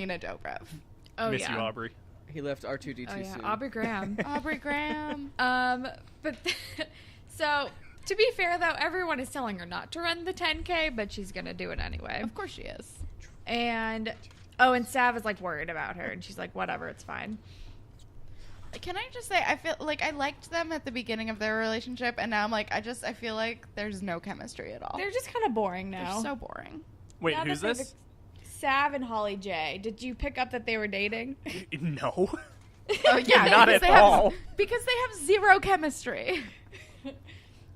Nina Dobrev. Oh, Miss you, Aubrey. He left R2-D2 soon. Aubrey Graham. Aubrey Graham. But so to be fair though, everyone is telling her not to run the 10K, but she's gonna do it anyway. Of course she is. And Sav is like worried about her, and she's like, whatever, it's fine. Can I just say, I feel like I liked them at the beginning of their relationship, and now I'm like, I feel like there's no chemistry at all. They're just kind of boring now. They're so boring. Wait, Now who's that this? Sav and Holly J. Did you pick up that they were dating? No. Oh yeah, Not because at all. Because they have zero chemistry.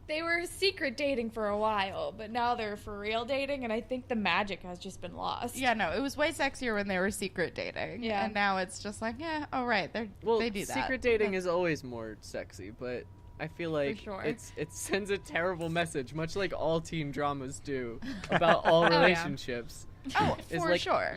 They were secret dating for a while, but now they're for real dating, and I think the magic has just been lost. Yeah, no, it was way sexier when they were secret dating. Yeah. And now it's just like, yeah, oh right, they do that. Secret dating is always more sexy, but I feel like sure. it sends a terrible message, much like all teen dramas do, about all yeah. relationships. Oh, It's for like, sure.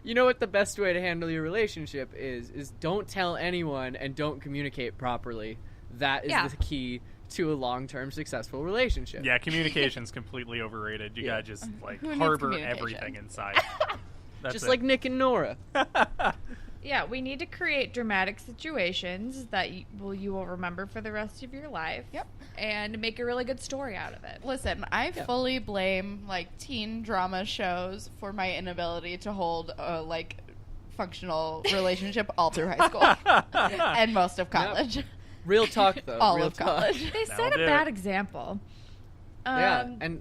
You know what the best way to handle your relationship is don't tell anyone and don't communicate properly. That is the key to a long-term successful relationship. Yeah, communication's completely overrated. You gotta just Who needs harbor communication? everything inside. That's Just it. like Nick and Nora. Yeah, we need to create dramatic situations that you will remember for the rest of your life. Yep. And make a really good story out of it. Listen, I fully blame teen drama shows for my inability to hold a functional relationship all through high school and most of college. Yep. Real talk, though. All Real of talk. college. They set a do bad it. example. Yeah, and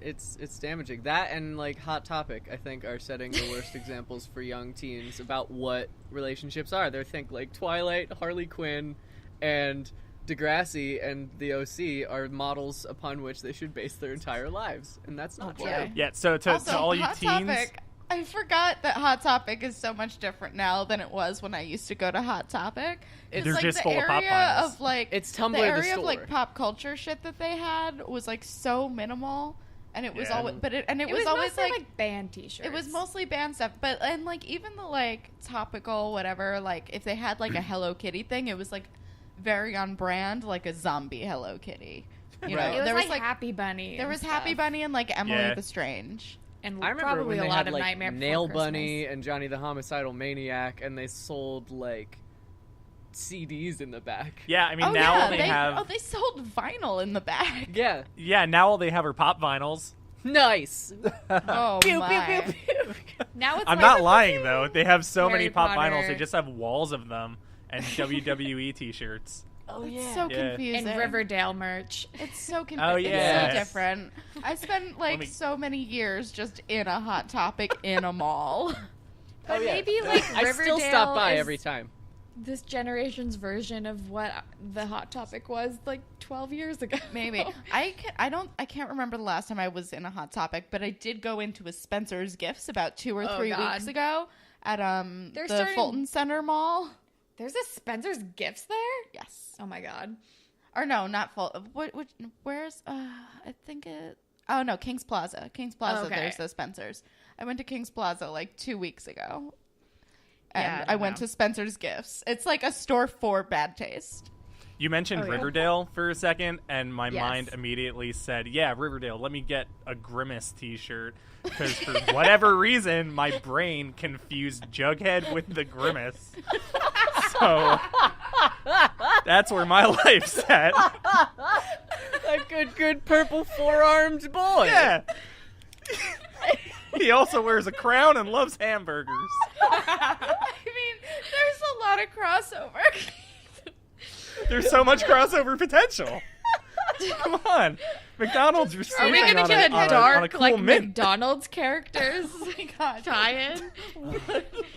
it's damaging. That and Hot Topic, I think, are setting the worst examples for young teens about what relationships are. They think Twilight, Harley Quinn, and Degrassi and the OC are models upon which they should base their entire lives, and that's not true. Yeah. Yeah, so to all you Hot teens... Topic, I forgot that Hot Topic is so much different now than it was when I used to go to Hot Topic. It's They're just full of pop vinyls. It's Tumblr, the the area store. of pop culture shit that they had was so minimal, and it was Yeah. always, it was always mostly band t-shirts. it was mostly band stuff, but and even the topical whatever, if they had a Hello Kitty thing, it was very on brand, like a zombie Hello Kitty. You Right. know, It was there was Happy Bunny. there and was Happy stuff. Bunny and Emily Yeah. the Strange. And I remember probably when a they lot had of Nightmare Before Nail Christmas. Bunny and Johnny the Homicidal Maniac, and they sold CDs in the back. Yeah, I mean, now all they they have... they sold vinyl in the back. Yeah, Yeah, now all they have are pop vinyls. nice. Oh Pew, my! pew, pew, pew. Now it's I'm not lying, though. They have so Harry many pop Potter. vinyls. They just have walls of them and WWE t-shirts. Oh It's so Yeah. confusing. and Riverdale merch. It's so confusing. Oh, It's yes. so different. I spent me- so many years just in a Hot Topic in a mall. But Oh, yeah. maybe I still stop by is every time. this generation's version of what the Hot Topic was 12 years ago. Maybe I can't remember the last time I was in a Hot Topic, but I did go into a Spencer's Gifts about 2 or 3 God. weeks ago at They're the starting- Fulton Center Mall. There's a Spencer's Gifts there? Yes. Oh my god. Or no, not Fulton. Where's I think it. Oh no, King's Plaza. King's Plaza. Okay. There's the Spencer's. I went to King's Plaza 2 weeks ago. And Yeah, I went to Spencer's Gifts. It's a store for bad taste. You mentioned Oh, yeah. Riverdale for a second, and my Yes. mind immediately said, yeah, Riverdale, let me get a Grimace t-shirt. Because for whatever reason, my brain confused Jughead with the Grimace. So that's where my life's at. A good purple four-armed boy. Yeah. He also wears a crown and loves hamburgers. I mean, there's a lot of crossover. There's so much crossover potential. Come on. McDonald's, you're Are sleeping we gonna on get a, a on dark a cool mint. McDonald's characters Oh my god. tie-in?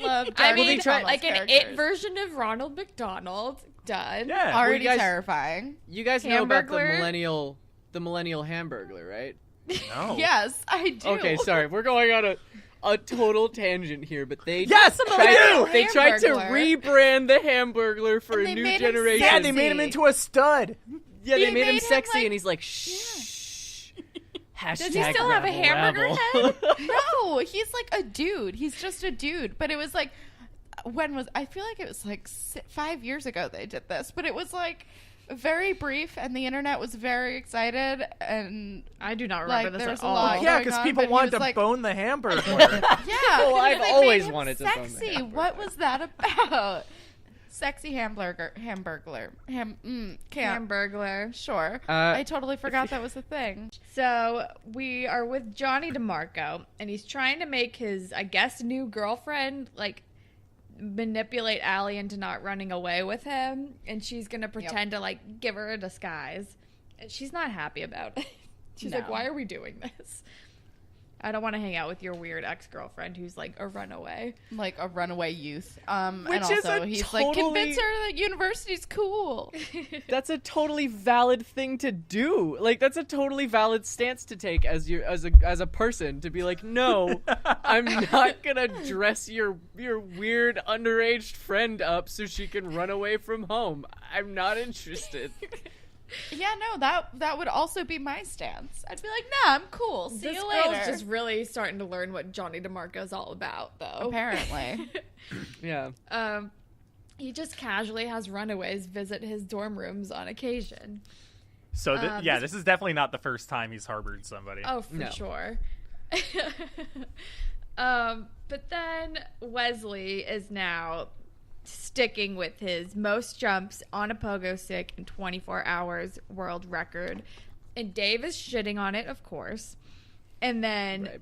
Love I dark mean, McDonald's like an characters. It version of Ronald McDonald. Done. Yeah. Already you guys- terrifying. You guys know about the Hamburglar? millennial Hamburglar, right? No. Yes, I do. Okay, sorry, we're going on a total tangent here, but they Yes, I do! They tried to Hamburglar. rebrand the Hamburglar for And a they new made him generation. Yeah, they made him into a stud. Yeah, They they made him made him, sexy, and he's like, shh. Hashtag Does he still have a hamburger rabble. No, he's a dude. He's just a dude. But it was when was I feel like it was 5 years ago they did this, but it was very brief, and the internet was very excited, and I do not remember this there at was a all. lot. Yeah, going because on, people but he wanted was to like- bone the Hamburglar. Yeah, Well, I've they always made him wanted to bone the sexy. hamburger. What was that about? Sexy hamburglar. Can't. Hamburglar. Sure. Uh, I totally forgot that was a thing. So we are with Johnny DiMarco, and he's trying to make his, I guess, new girlfriend, like, manipulate Alli into not running away with him, and she's gonna pretend to, like, give her a disguise. And she's not happy about it. She's like, No. why are we doing this? I don't want to hang out with your weird ex-girlfriend who's, like, a runaway. Like a runaway youth. Which And is also, a he's like, totally- convince her that university's cool. That's a totally valid thing to do. Like, that's a totally valid stance to take as a person, to be like, no, I'm not gonna dress your weird underage friend up so she can run away from home. I'm not interested. Yeah, no, that would also be my stance. I'd be like, nah, I'm cool. See This you girl's later. just really starting to learn what Johnny DiMarco's all about, though. Apparently. Yeah. He just casually has runaways visit his dorm rooms on occasion. So, this- this is definitely not the first time he's harbored somebody. Oh, for No. sure. But then Wesley is now sticking with his most jumps on a pogo stick in 24 hours world record. And Dave is shitting on it, of course. And then... Right.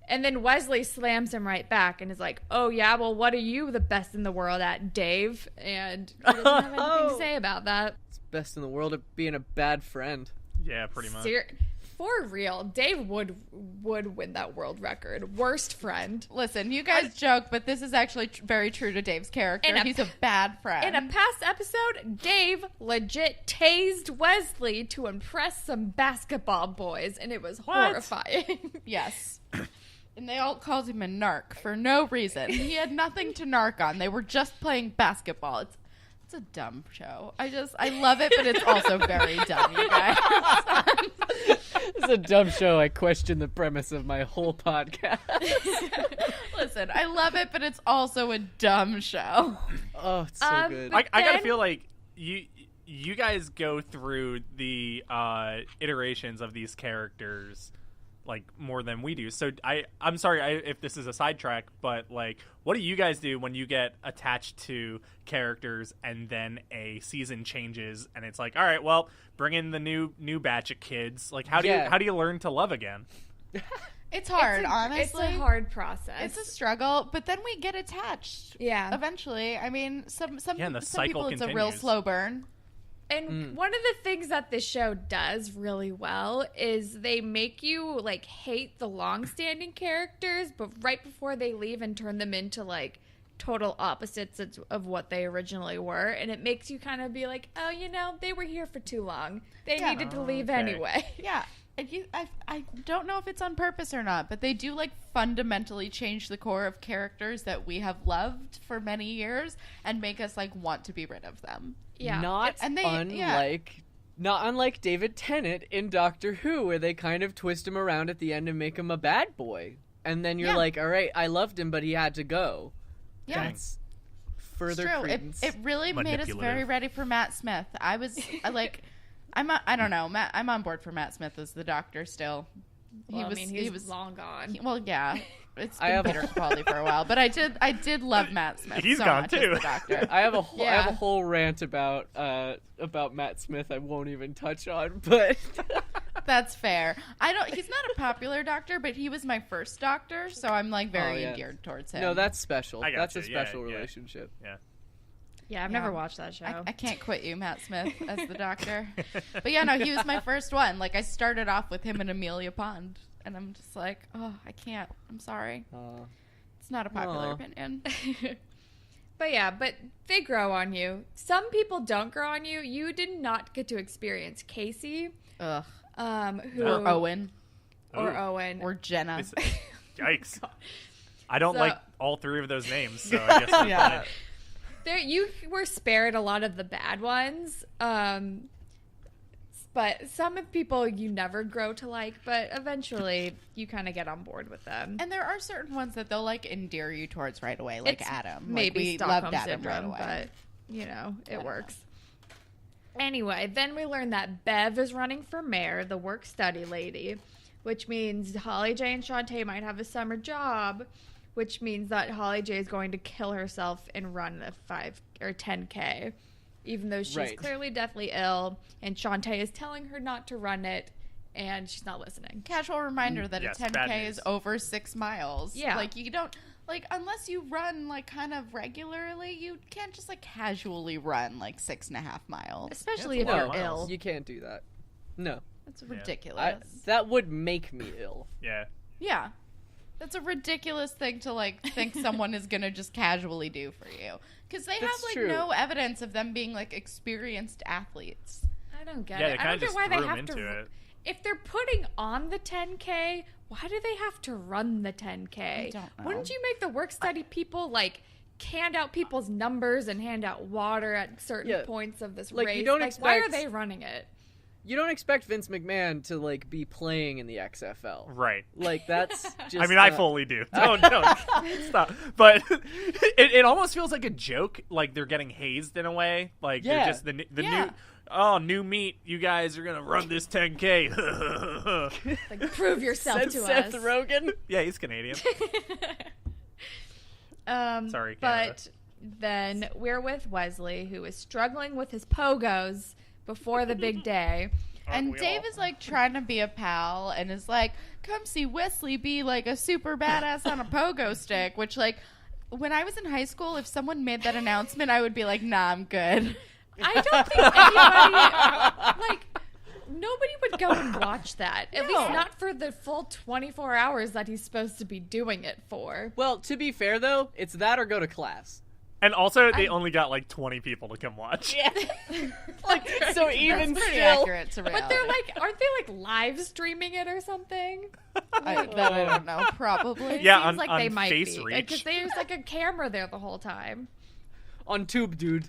And then Wesley slams him right back and is like, oh, yeah, well, what are you the best in the world at, Dave? And he doesn't have anything to say about that. It's best in the world at being a bad friend. Yeah, pretty much. For real, Dave would win that world record. Worst friend. Listen, you guys joke, but this is actually very true to Dave's character. In a- He's a bad friend. In a past episode, Dave legit tased Wesley to impress some basketball boys, and it was horrifying. Yes. And they all called him a narc for no reason. He had nothing to narc on. They were just playing basketball. It's a dumb show. I love it, but it's also very dumb, you guys. It's a dumb show. I question the premise of my whole podcast. Listen, I love it, but it's also a dumb show. Oh, it's so good. but- I gotta then- feel like you guys go through the iterations of these characters like more than we do. So I'm sorry if this is a sidetrack, but like, what do you guys do when you get attached to characters and then a season changes and it's like, all right, well, bring in the new batch of kids. Like, how do you learn to love again? It's hard, honestly. It's a hard process. It's a struggle, but then we get attached. Yeah. Eventually. I mean, some Yeah, and the some people cycle it's a real continues. slow burn. And one of the things that this show does really well is they make you like hate the long-standing characters, but right before they leave and turn them into like total opposites of what they originally were, and it makes you kind of be like, oh, they were here for too long. They Yeah. needed to leave Okay. anyway. Yeah. And I don't know if it's on purpose or not, but they do like fundamentally change the core of characters that we have loved for many years and make us like want to be rid of them. Yeah. Not and they- not unlike David Tennant in Doctor Who, where they kind of twist him around at the end and make him a bad boy. And then you're Yeah. like, all right, I loved him, but he had to go. Yeah. That's It's further true. credence. It really made us very Manipulative. ready for Matt Smith. I don't know. I'm on board for Matt Smith as the Doctor still. Well, he was long gone. Well, yeah. It's I been have- bitter quality for a while, but I did love Matt Smith. He's so gone much as too. the Doctor. I have a whole Yeah. whole rant about Matt Smith I won't even touch on, but That's fair. He's not a popular Doctor, but he was my first Doctor, so I'm like very yeah. endeared towards him. no, that's special. I That's a gotcha. Yeah, special yeah. relationship. Yeah. Yeah, I've Yeah. never watched that show. I can't quit you, Matt Smith, as the Doctor. But yeah, no, he was my first one. Like, I started off with him and Amelia Pond, and I'm just like, oh, I can't. I'm sorry. It's not a popular Aw. opinion. But they grow on you. Some people don't grow on you. You did not get to experience Casey, Ugh. who Or Owen. or Ooh. Owen. Or Jenna. Yikes. I don't So- like all three of those names, so I guess I'm Yeah. fine. There, you were spared a lot of the bad ones. But some of people you never grow to like, but eventually you kind of get on board with them. And there are certain ones that they'll, like, endear you towards right away, like It's Adam. maybe like, we Stockholm loved Adam syndrome, right away. but it works. Anyway, then we learn that Bev is running for mayor, the work-study lady, which means Holly J and Shantae might have a summer job, which means that Holly J is going to kill herself and run a 5 or 10K, even though she's clearly deathly ill, and Shantae is telling her not to run it, and she's not listening. Casual reminder that a 10K is over 6 miles. Yeah. Like, you don't... Like, unless you run, like, kind of regularly, you can't just, like, casually run, like, 6.5 miles. Especially if you're ill. You can't do that. No. That's ridiculous. That would make me ill. Yeah. Yeah. That's a ridiculous thing to, like, think someone is going to just casually do for you. Because they have, like, no evidence of them being, like, experienced athletes. I don't get Yeah, it. they kind of just threw him into it. If they're putting on the 10K, why do they have to run the 10K? I don't know. Wouldn't you make the work-study people, like, hand out people's numbers and hand out water at certain points of this race? You don't why are they running it? You don't expect Vince McMahon to, like, be playing in the XFL. Right. Like, that's just... I mean, I fully do. Don't stop. But it almost feels like a joke. Like, they're getting hazed in a way. Like, they're just the new... Oh, new meat. You guys are going to run this 10K. Like, prove yourself to Seth us. Rogen? Yeah, he's Canadian. Sorry, Canada. But then we're with Wesley, who is struggling with his pogos before the big day. And Dave is, like, trying to be a pal and is like, come see Wesley be, like, a super badass on a pogo stick. Which, like, when I was in high school, if someone made that announcement, I would be like, nah, I'm good. I don't think anybody, like, nobody would go and watch that. At least not for the full 24 hours that he's supposed to be doing it for. Well, to be fair, though, it's that or go to class. And also, they only got, like, 20 people to come watch. Yeah. Like, so even That's pretty still... accurate to reality. But they're, like, aren't they, like, live streaming it or something? I don't know. Probably. Yeah, Seems on, like on they might Face be. Reach. Because there's, like, a camera there the whole time. On tube, dude.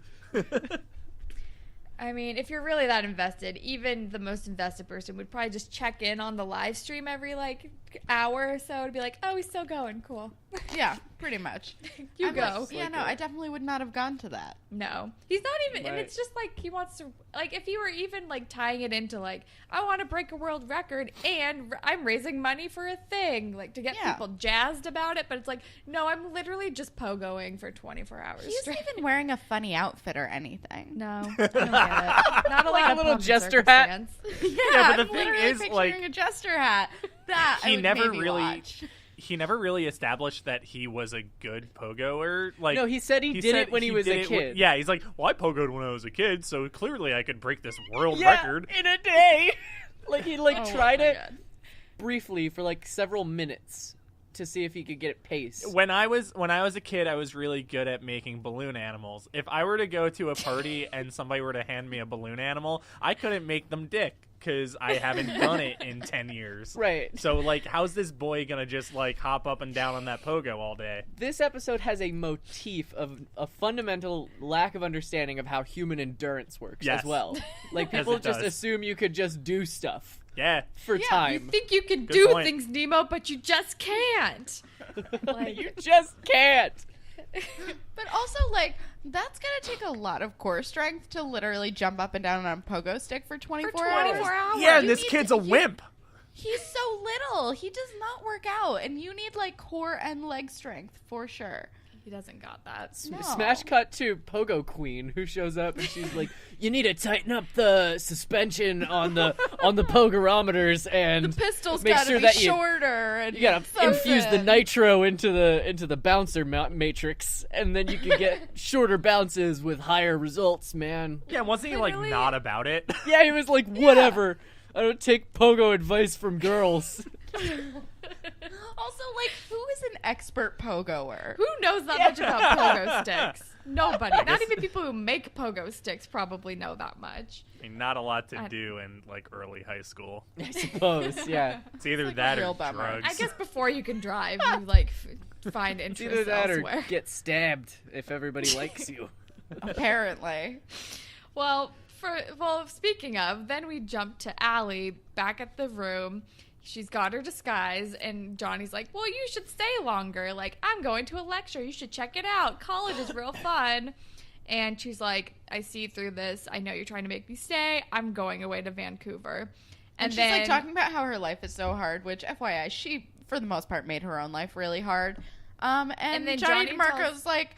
I mean, if you're really that invested, even the most invested person would probably just check in on the live stream every, like, hour or so to be like, oh, he's still going. Cool. Yeah, pretty much. You go. Yeah, no, I definitely would not have gone to that. No. He's not even, and it's just like he wants to, like, if you were even, like, tying it into, like, I want to break a world record and I'm raising money for a thing, like, to get people jazzed about it, but it's like, no, I'm literally just pogoing for 24 hours He's straight. even wearing a funny outfit or anything. No, I don't get it. Not a lot of little pomp and jester hat. circumstance. Yeah, but the I'm thing literally is, like, picturing a jester hat. That I he would never maybe really watch. he never really established that he was a good pogoer. Like, No, he said he did it when he was a did kid. Yeah, he's like, well, I pogoed when I was a kid, so clearly I could break this world Yeah, record. in a day. Like, he, like, Oh tried my it God. briefly for, like, several minutes to see if he could get it paced. When I was a kid, I was really good at making balloon animals. If I were to go to a party and somebody were to hand me a balloon animal, I couldn't make them dick because I haven't done it in 10 years. Right. So, like, how's this boy gonna just, like, hop up and down on that pogo all day? This episode has a motif of a fundamental lack of understanding of how human endurance works as well. Like, Yes, people it just does. assume you could just do stuff Yeah. for time. You think you can Good do point. things, Nemo, but you just can't. Like, You just can't. But also, like, that's gonna take a lot of core strength to literally jump up and down on a pogo stick for 24 for 24 hours. Yeah, and You this need kid's to- a wimp. He's so little. He does not work out, and you need, like, core and leg strength for sure. He doesn't got that. No. Smash cut to Pogo Queen, who shows up and she's like, "You need to tighten up the suspension on the pogerometers and The pistol's make gotta sure be that you shorter. And you gotta infuse the something." nitro into the bouncer matrix, and then you can get shorter bounces with higher results, man." Yeah, wasn't he, like, Literally- not about it? Yeah, he was like, "Whatever. I don't take pogo advice from girls." Also, like, who is an expert pogoer? Who knows that much about pogo sticks? Nobody. Not even people who make pogo sticks probably know that much. I mean, not a lot to do in, like, early high school. I suppose, yeah. It's either like a that real or bummer. I drugs. guess before you can drive, you like find It's interest either that elsewhere. or get stabbed if everybody likes you. Apparently. Well, speaking of, then we jump to Alli back at the room. She's got her disguise, and Johnny's like, well, you should stay longer. Like, I'm going to a lecture. You should check it out. College is real fun. And she's like, I see through this. I know you're trying to make me stay. I'm going away to Vancouver. And she's like talking about how her life is so hard, which FYI, she, for the most part, made her own life really hard. And then Johnny DiMarco's like,